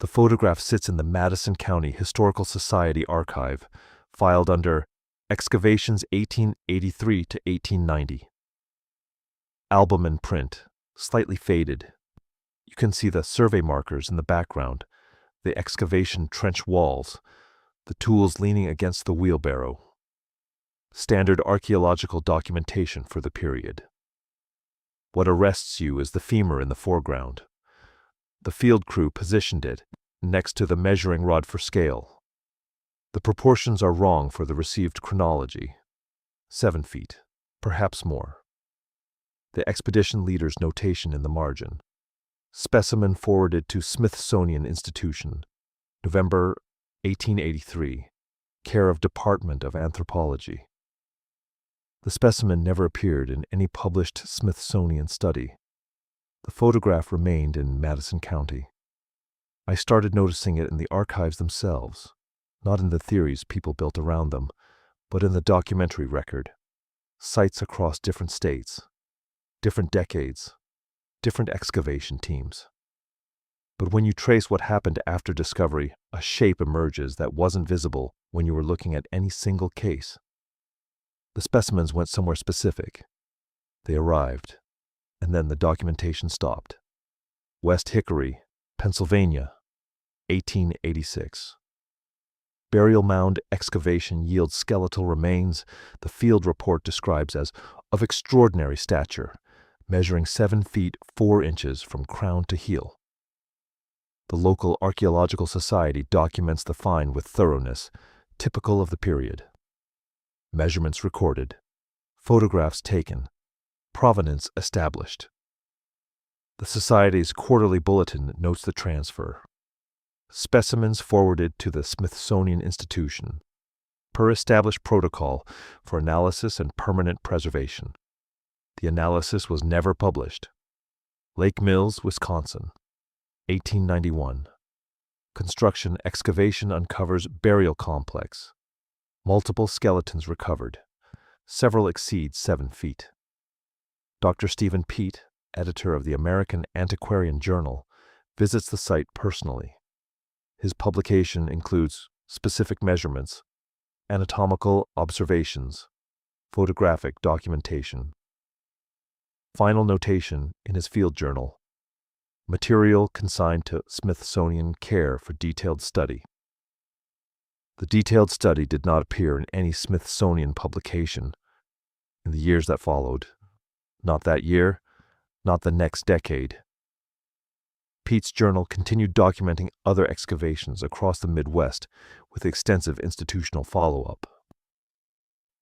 The photograph sits in the Madison County Historical Society archive, filed under Excavations 1883 to 1890. Album in print, slightly faded. You can see the survey markers in the background, the excavation trench walls, the tools leaning against the wheelbarrow. Standard archaeological documentation for the period. What arrests you is the femur in the foreground. The field crew positioned it next to the measuring rod for scale. The proportions are wrong for the received chronology. 7 feet, perhaps more. The expedition leader's notation in the margin. Specimen forwarded to Smithsonian Institution, November 1883, care of Department of Anthropology. The specimen never appeared in any published Smithsonian study. The photograph remained in Madison County. I started noticing it in the archives themselves, not in the theories people built around them, but in the documentary record. Sites across different states, different decades, different excavation teams. But when you trace what happened after discovery, a shape emerges that wasn't visible when you were looking at any single case. The specimens went somewhere specific. They arrived, and then the documentation stopped. West Hickory, Pennsylvania, 1886. Burial mound excavation yields skeletal remains the field report describes as of extraordinary stature, measuring 7 feet 4 inches from crown to heel. The local archaeological society documents the find with thoroughness, typical of the period. Measurements recorded, photographs taken, provenance established. The Society's quarterly bulletin notes the transfer. Specimens forwarded to the Smithsonian Institution, per established protocol for analysis and permanent preservation. The analysis was never published. Lake Mills, Wisconsin, 1891. Construction excavation uncovers burial complex. Multiple skeletons recovered. Several exceed 7 feet. Dr. Stephen Peet, editor of the American Antiquarian Journal, visits the site personally. His publication includes specific measurements, anatomical observations, photographic documentation. Final notation in his field journal. Material consigned to Smithsonian care for detailed study. The detailed study did not appear in any Smithsonian publication in the years that followed. Not that year, not the next decade. Peet's journal continued documenting other excavations across the Midwest with extensive institutional follow-up.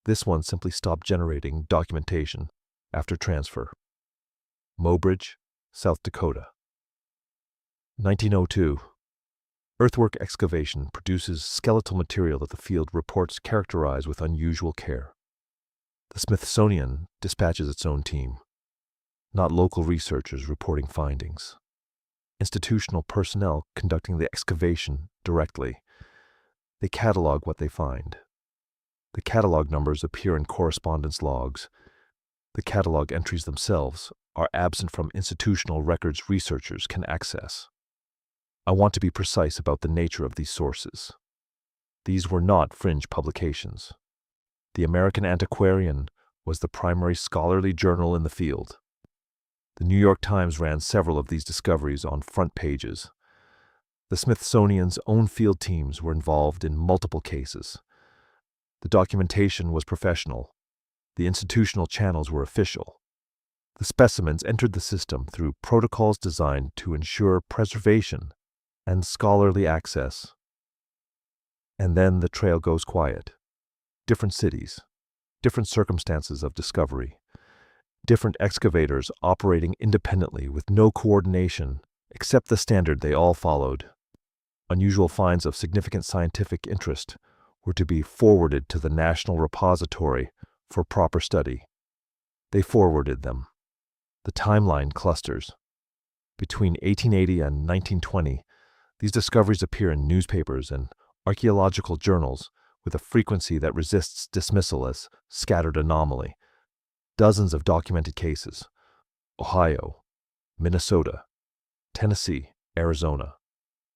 This one simply stopped generating documentation after transfer. Mobridge, South Dakota. 1902. Earthwork excavation produces skeletal material that the field reports characterized with unusual care. The Smithsonian dispatches its own team, not local researchers reporting findings. Institutional personnel conducting the excavation directly. They catalog what they find. The catalog numbers appear in correspondence logs. The catalog entries themselves are absent from institutional records researchers can access. I want to be precise about the nature of these sources. These were not fringe publications. The American Antiquarian was the primary scholarly journal in the field. The New York Times ran several of these discoveries on front pages. The Smithsonian's own field teams were involved in multiple cases. The documentation was professional. The institutional channels were official. The specimens entered the system through protocols designed to ensure preservation and scholarly access. And then the trail goes quiet. Different cities, different circumstances of discovery, different excavators operating independently with no coordination except the standard they all followed. Unusual finds of significant scientific interest were to be forwarded to the National Repository for proper study. They forwarded them. The timeline clusters. Between 1880 and 1920, these discoveries appear in newspapers and archaeological journals with a frequency that resists dismissal as scattered anomaly. Dozens of documented cases. Ohio, Minnesota, Tennessee, Arizona.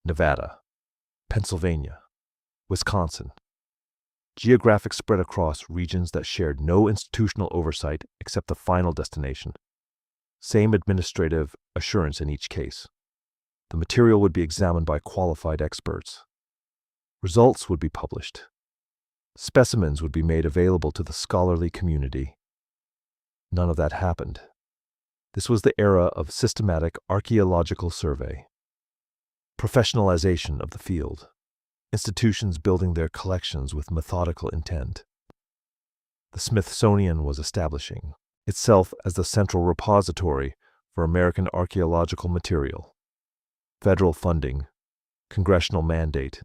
Nevada, Pennsylvania, Wisconsin. Geographic spread across regions that shared no institutional oversight except the final destination. Same administrative assurance in each case. The material would be examined by qualified experts. Results would be published. Specimens would be made available to the scholarly community. None of that happened. This was the era of systematic archaeological survey. Professionalization of the field. Institutions building their collections with methodical intent. The Smithsonian was establishing itself as the central repository for American archaeological material. Federal funding, congressional mandate,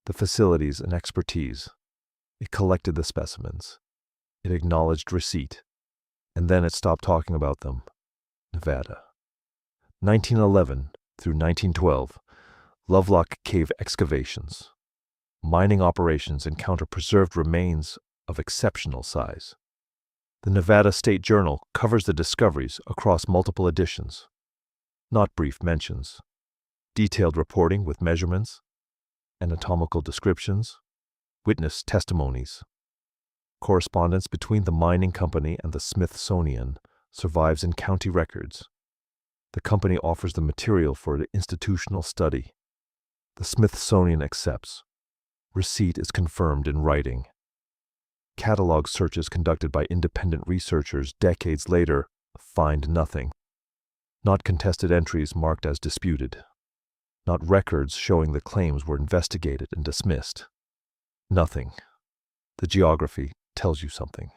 the facilities and expertise. It collected the specimens. It acknowledged receipt. And then it stopped talking about them. Nevada. 1911 through 1912, Lovelock Cave excavations. Mining operations encounter preserved remains of exceptional size. The Nevada State Journal covers the discoveries across multiple editions. Not brief mentions. Detailed reporting with measurements, anatomical descriptions, witness testimonies. Correspondence between the mining company and the Smithsonian survives in county records. The company offers the material for institutional study. The Smithsonian accepts. Receipt is confirmed in writing. Catalog searches conducted by independent researchers decades later find nothing. Not contested entries marked as disputed. Not records showing the claims were investigated and dismissed. Nothing. The geography tells you something.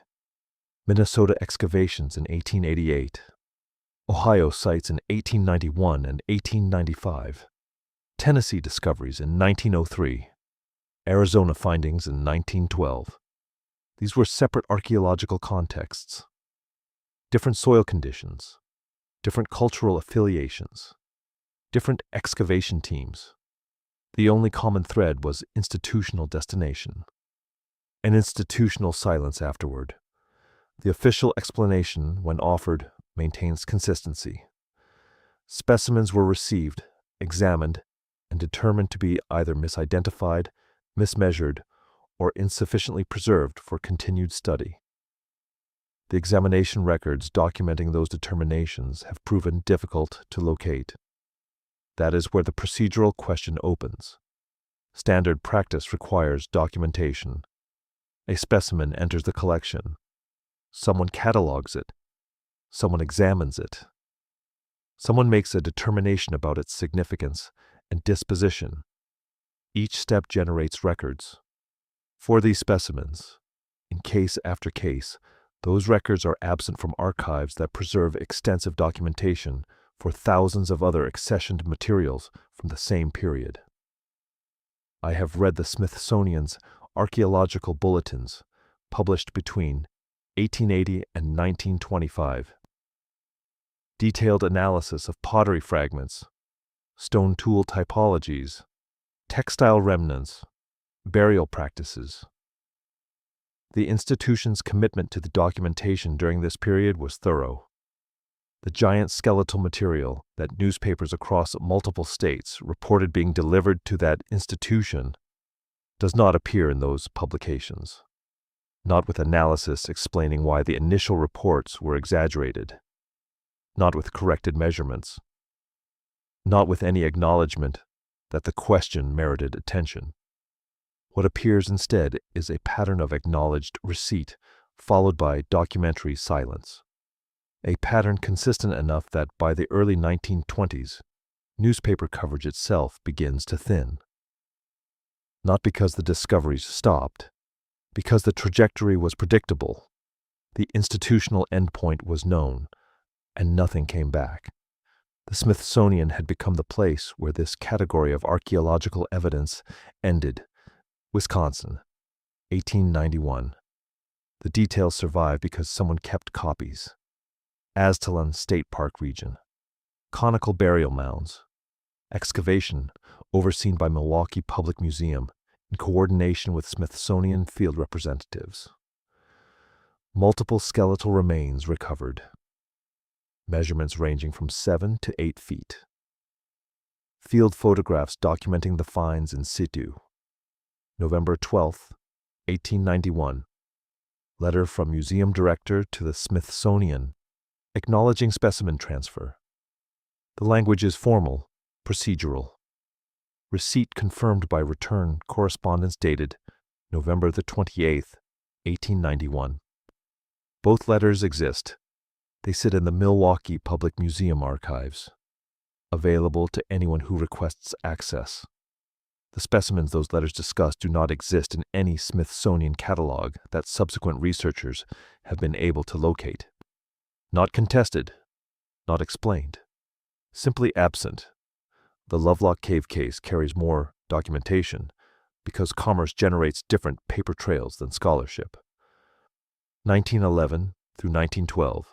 Minnesota excavations in 1888. Ohio sites in 1891 and 1895. Tennessee discoveries in 1903. Arizona findings in 1912. These were separate archaeological contexts. Different soil conditions. Different cultural affiliations. Different excavation teams. The only common thread was institutional destination. An institutional silence afterward. The official explanation, when offered, maintains consistency. Specimens were received, examined, and determined to be either misidentified, mismeasured, or insufficiently preserved for continued study. The examination records documenting those determinations have proven difficult to locate. That is where the procedural question opens. Standard practice requires documentation. A specimen enters the collection. Someone catalogs it. Someone examines it. Someone makes a determination about its significance and disposition. Each step generates records. For these specimens, in case after case, those records are absent from archives that preserve extensive documentation for thousands of other accessioned materials from the same period. I have read the Smithsonian's archaeological bulletins, published between 1880 and 1925. Detailed analysis of pottery fragments, stone tool typologies, textile remnants, burial practices. The institution's commitment to the documentation during this period was thorough. The giant skeletal material that newspapers across multiple states reported being delivered to that institution does not appear in those publications, not with analysis explaining why the initial reports were exaggerated, not with corrected measurements, not with any acknowledgement that the question merited attention. What appears instead is a pattern of acknowledged receipt followed by documentary silence. A pattern consistent enough that by the early 1920s, newspaper coverage itself begins to thin. Not because the discoveries stopped, because the trajectory was predictable. The institutional endpoint was known, and nothing came back. The Smithsonian had become the place where this category of archaeological evidence ended. Wisconsin, 1891. The details survive because someone kept copies. Aztalan State Park region. Conical burial mounds. Excavation, overseen by Milwaukee Public Museum in coordination with Smithsonian field representatives. Multiple skeletal remains recovered. Measurements ranging from 7 to 8 feet. Field photographs documenting the finds in situ. November 12, 1891. Letter from museum director to the Smithsonian, acknowledging specimen transfer. The language is formal, procedural. Receipt confirmed by return correspondence dated November the 28th, 1891. Both letters exist. They sit in the Milwaukee Public Museum archives, available to anyone who requests access. The specimens those letters discuss do not exist in any Smithsonian catalog that subsequent researchers have been able to locate. Not contested, not explained, simply absent. The Lovelock Cave case carries more documentation because commerce generates different paper trails than scholarship. 1911 through 1912.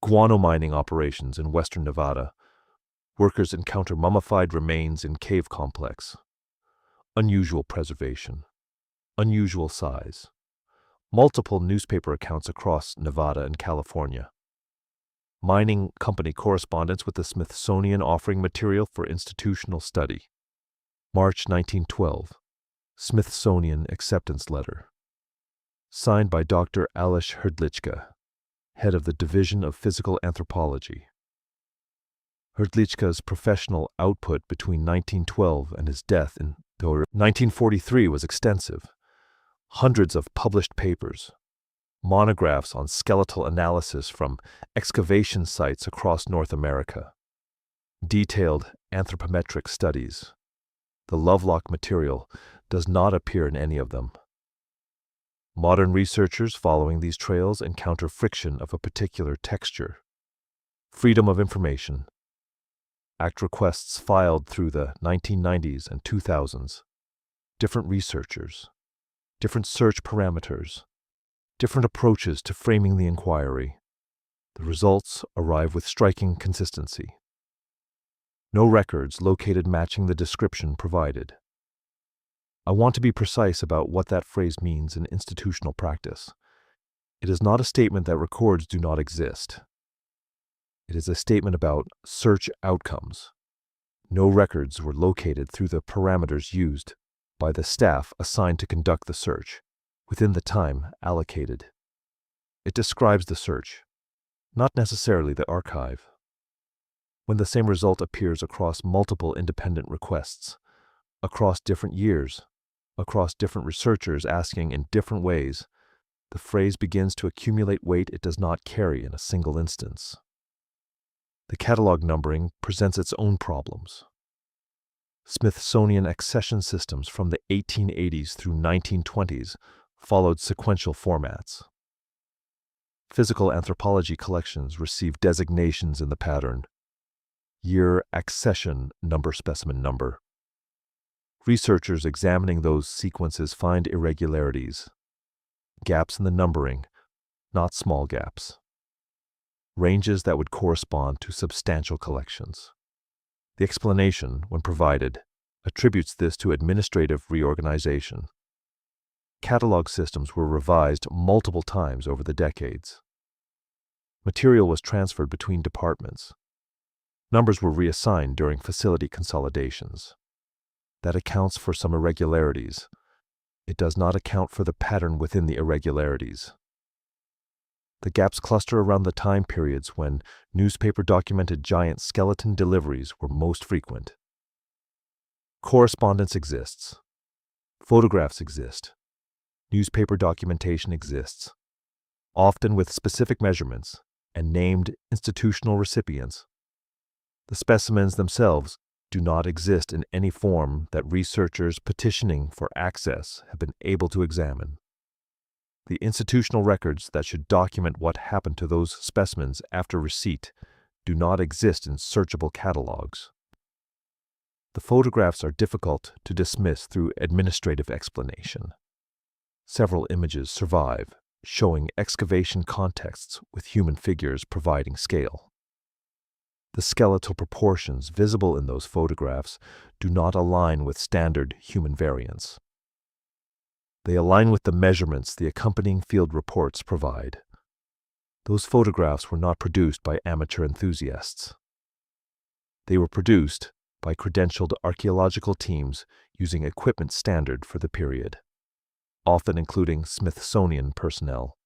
Guano mining operations in western Nevada. Workers encounter mummified remains in cave complex. Unusual preservation. Unusual size. Multiple newspaper accounts across Nevada and California. Mining company correspondence with the Smithsonian offering material for institutional study. March 1912. Smithsonian acceptance letter. Signed by Dr. Alish Hrdlicka, head of the Division of Physical Anthropology. Hrdlicka's professional output between 1912 and his death in 1943 was extensive. Hundreds of published papers, monographs on skeletal analysis from excavation sites across North America, detailed anthropometric studies. The Lovelock material does not appear in any of them. Modern researchers following these trails encounter friction of a particular texture. Freedom of information. Act requests filed through the 1990s and 2000s. Different researchers. Different search parameters. Different approaches to framing the inquiry. The results arrive with striking consistency. No records located matching the description provided. I want to be precise about what that phrase means in institutional practice. It is not a statement that records do not exist. It is a statement about search outcomes. No records were located through the parameters used by the staff assigned to conduct the search, within the time allocated. It describes the search, not necessarily the archive. When the same result appears across multiple independent requests, across different years, across different researchers asking in different ways, the phrase begins to accumulate weight it does not carry in a single instance. The catalog numbering presents its own problems. Smithsonian accession systems from the 1880s through 1920s followed sequential formats. Physical anthropology collections receive designations in the pattern: year, accession, number, specimen number. Researchers examining those sequences find irregularities, gaps in the numbering, not small gaps, ranges that would correspond to substantial collections. The explanation, when provided, attributes this to administrative reorganization. Catalog systems were revised multiple times over the decades. Material was transferred between departments. Numbers were reassigned during facility consolidations. That accounts for some irregularities. It does not account for the pattern within the irregularities. The gaps cluster around the time periods when newspaper-documented giant skeleton deliveries were most frequent. Correspondence exists. Photographs exist. Newspaper documentation exists, often with specific measurements and named institutional recipients. The specimens themselves do not exist in any form that researchers petitioning for access have been able to examine. The institutional records that should document what happened to those specimens after receipt do not exist in searchable catalogs. The photographs are difficult to dismiss through administrative explanation. Several images survive, showing excavation contexts with human figures providing scale. The skeletal proportions visible in those photographs do not align with standard human variants. They align with the measurements the accompanying field reports provide. Those photographs were not produced by amateur enthusiasts. They were produced by credentialed archaeological teams using equipment standard for the period, often including Smithsonian personnel.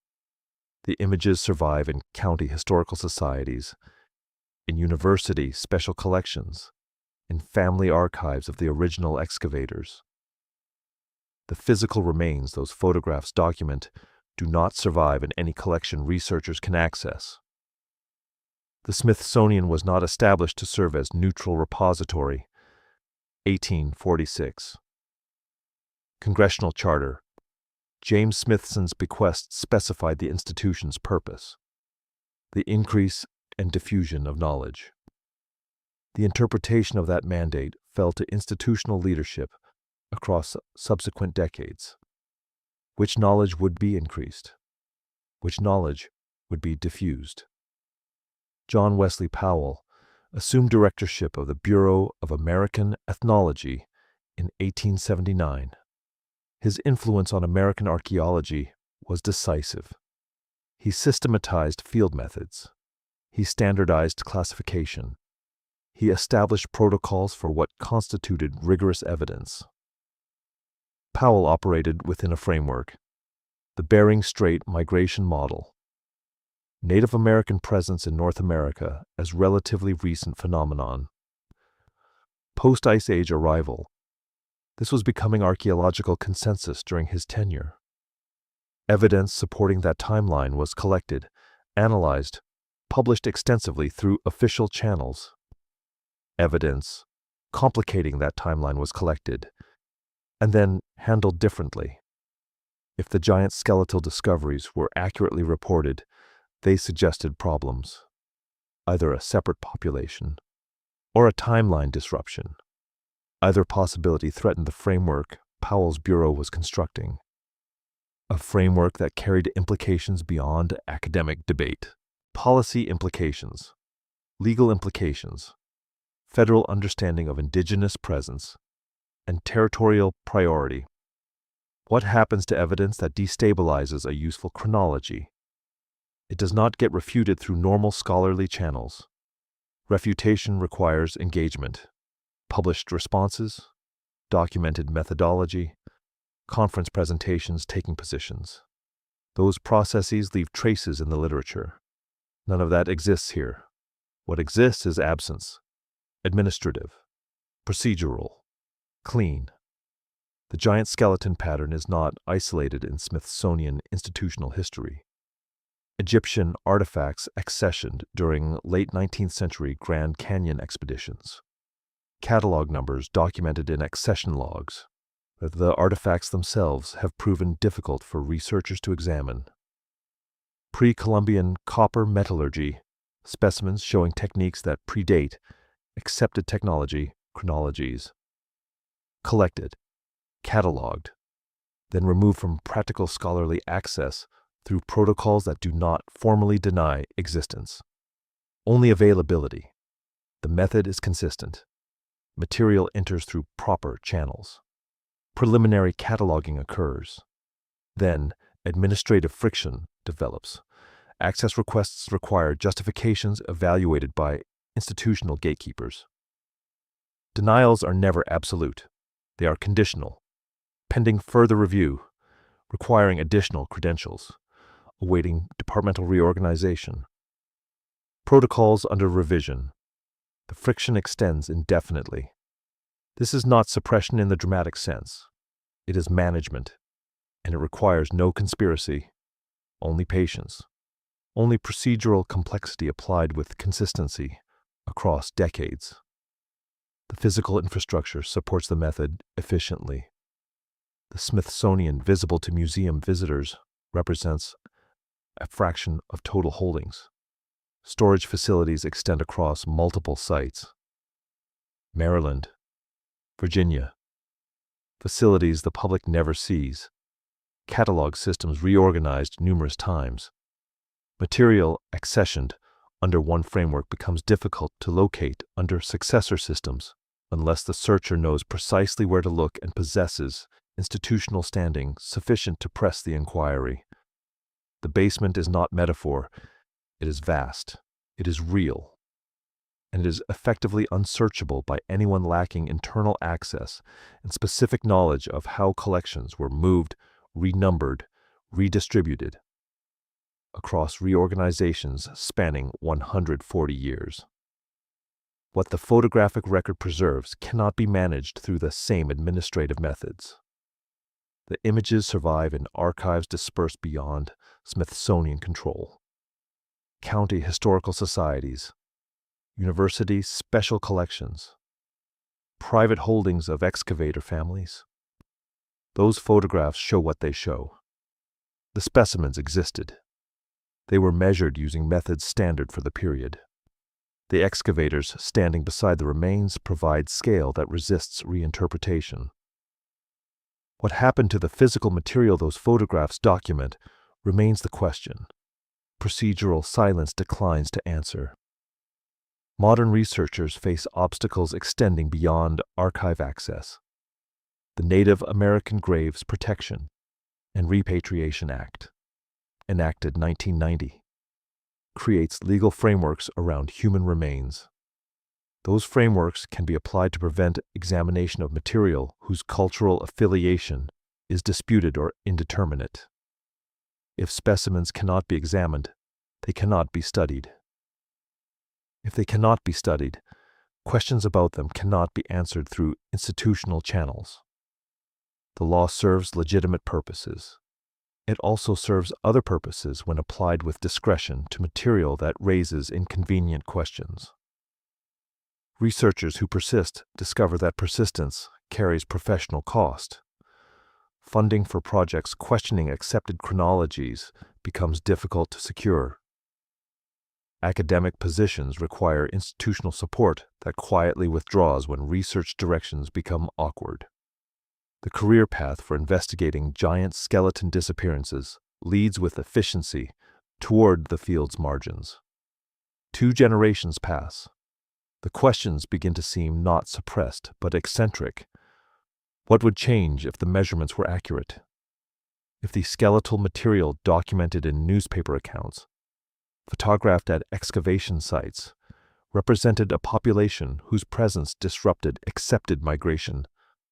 The images survive in county historical societies, in university special collections, in family archives of the original excavators. The physical remains those photographs document do not survive in any collection researchers can access. The Smithsonian was not established to serve as neutral repository. 1846. Congressional Charter. James Smithson's bequest specified the institution's purpose: the increase and diffusion of knowledge. The interpretation of that mandate fell to institutional leadership across subsequent decades. Which knowledge would be increased? Which knowledge would be diffused? John Wesley Powell assumed directorship of the Bureau of American Ethnology in 1879. His influence on American archaeology was decisive. He systematized field methods. He standardized classification. He established protocols for what constituted rigorous evidence. Powell operated within a framework: the Bering Strait migration model. Native American presence in North America as relatively recent phenomenon. Post-Ice Age arrival. This was becoming archaeological consensus during his tenure. Evidence supporting that timeline was collected, analyzed, published extensively through official channels. Evidence complicating that timeline was collected, and then handled differently. If the giant skeletal discoveries were accurately reported, they suggested problems, either a separate population or a timeline disruption. Either possibility threatened the framework Powell's bureau was constructing, a framework that carried implications beyond academic debate. Policy implications, legal implications, federal understanding of indigenous presence, and territorial priority. What happens to evidence that destabilizes a useful chronology? It does not get refuted through normal scholarly channels. Refutation requires engagement, published responses, documented methodology, conference presentations taking positions. Those processes leave traces in the literature. None of that exists here. What exists is absence, administrative, procedural, clean. The giant skeleton pattern is not isolated in Smithsonian institutional history. Egyptian artifacts accessioned during late 19th century Grand Canyon expeditions. Catalog numbers documented in accession logs. The artifacts themselves have proven difficult for researchers to examine. Pre-Columbian copper metallurgy, specimens showing techniques that predate accepted technology, chronologies. Collected, cataloged, then removed from practical scholarly access through protocols that do not formally deny existence. Only availability. The method is consistent. Material enters through proper channels. Preliminary cataloging occurs. Then, administrative friction develops. Access requests require justifications evaluated by institutional gatekeepers. Denials are never absolute. They are conditional, pending further review, requiring additional credentials, awaiting departmental reorganization. Protocols under revision. The friction extends indefinitely. This is not suppression in the dramatic sense. It is management, and it requires no conspiracy, only patience, only procedural complexity applied with consistency across decades. The physical infrastructure supports the method efficiently. The Smithsonian, visible to museum visitors, represents a fraction of total holdings. Storage facilities extend across multiple sites. Maryland, Virginia. Facilities the public never sees. Catalog systems reorganized numerous times. Material accessioned under one framework becomes difficult to locate under successor systems unless the searcher knows precisely where to look and possesses institutional standing sufficient to press the inquiry. The basement is not metaphor. It is vast. It is real. and is effectively unsearchable by anyone lacking internal access and specific knowledge of how collections were moved, renumbered, redistributed across reorganizations spanning 140 years. What the photographic record preserves cannot be managed through the same administrative methods. The images survive in archives dispersed beyond Smithsonian control. County historical societies, university special collections, private holdings of excavator families. Those photographs show what they show. The specimens existed. They were measured using methods standard for the period. The excavators standing beside the remains provide scale that resists reinterpretation. What happened to the physical material those photographs document remains the question. Procedural silence declines to answer. Modern researchers face obstacles extending beyond archive access. The Native American Graves Protection and Repatriation Act, enacted 1990, creates legal frameworks around human remains. Those frameworks can be applied to prevent examination of material whose cultural affiliation is disputed or indeterminate. If specimens cannot be examined, they cannot be studied. If they cannot be studied, questions about them cannot be answered through institutional channels. The law serves legitimate purposes. It also serves other purposes when applied with discretion to material that raises inconvenient questions. Researchers who persist discover that persistence carries professional cost. Funding for projects questioning accepted chronologies becomes difficult to secure. Academic positions require institutional support that quietly withdraws when research directions become awkward. The career path for investigating giant skeleton disappearances leads with efficiency toward the field's margins. 2 generations pass. The questions begin to seem not suppressed but eccentric. What would change if the measurements were accurate? If the skeletal material documented in newspaper accounts, photographed at excavation sites, represented a population whose presence disrupted accepted migration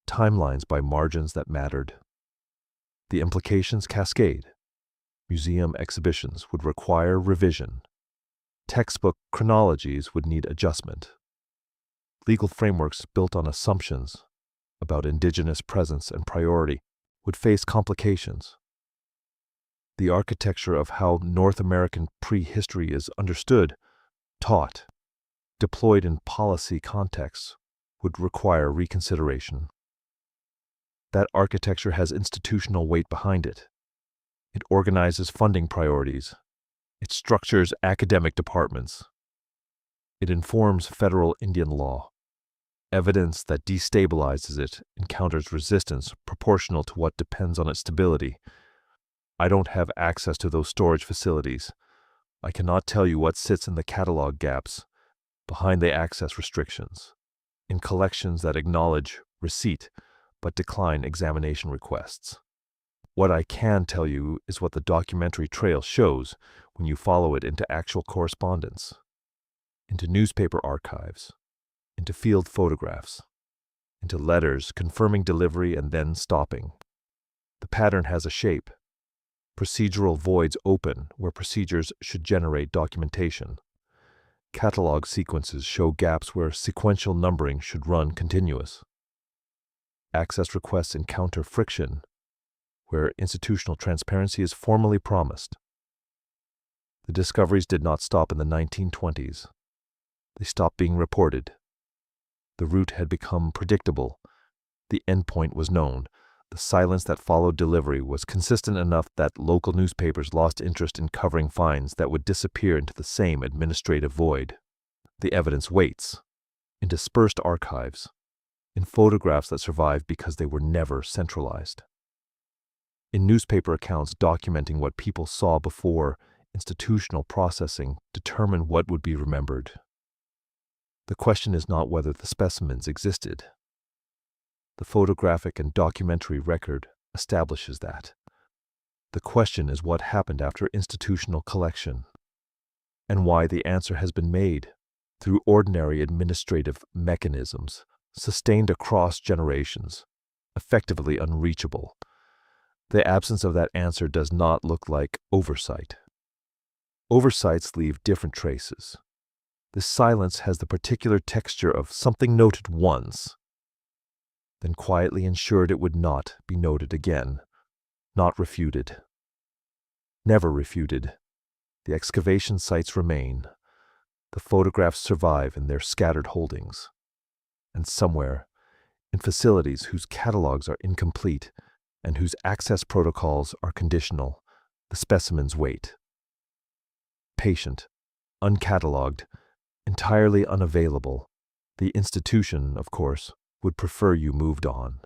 timelines by margins that mattered. The implications cascade. Museum exhibitions would require revision. Textbook chronologies would need adjustment. Legal frameworks built on assumptions about indigenous presence and priority would face complications. The architecture of how North American prehistory is understood, taught, deployed in policy contexts would require reconsideration. That architecture has institutional weight behind it. It organizes funding priorities. It structures academic departments. It informs federal Indian law. Evidence that destabilizes it encounters resistance proportional to what depends on its stability. I don't have access to those storage facilities. I cannot tell you what sits in the catalog gaps, behind the access restrictions, in collections that acknowledge receipt but decline examination requests. What I can tell you is what the documentary trail shows when you follow it into actual correspondence, into newspaper archives, into field photographs, into letters confirming delivery and then stopping. The pattern has a shape. Procedural voids open where procedures should generate documentation. Catalog sequences show gaps where sequential numbering should run continuous. Access requests encounter friction where institutional transparency is formally promised. The discoveries did not stop in the 1920s. They stopped being reported. The route had become predictable. The endpoint was known. The silence that followed delivery was consistent enough that local newspapers lost interest in covering finds that would disappear into the same administrative void. The evidence waits, in dispersed archives, in photographs that survive because they were never centralized. In newspaper accounts documenting what people saw before institutional processing determine what would be remembered. The question is not whether the specimens existed. The photographic and documentary record establishes that. The question is what happened after institutional collection, and why the answer has been made through ordinary administrative mechanisms, sustained across generations, effectively unreachable. The absence of that answer does not look like oversight. Oversights leave different traces. This silence has the particular texture of something noted once, then quietly ensured it would not be noted again, not refuted. Never refuted. The excavation sites remain. The photographs survive in their scattered holdings. And somewhere, in facilities whose catalogs are incomplete and whose access protocols are conditional, the specimens wait. Patient, uncatalogued, entirely unavailable, the institution, of course, would prefer you moved on.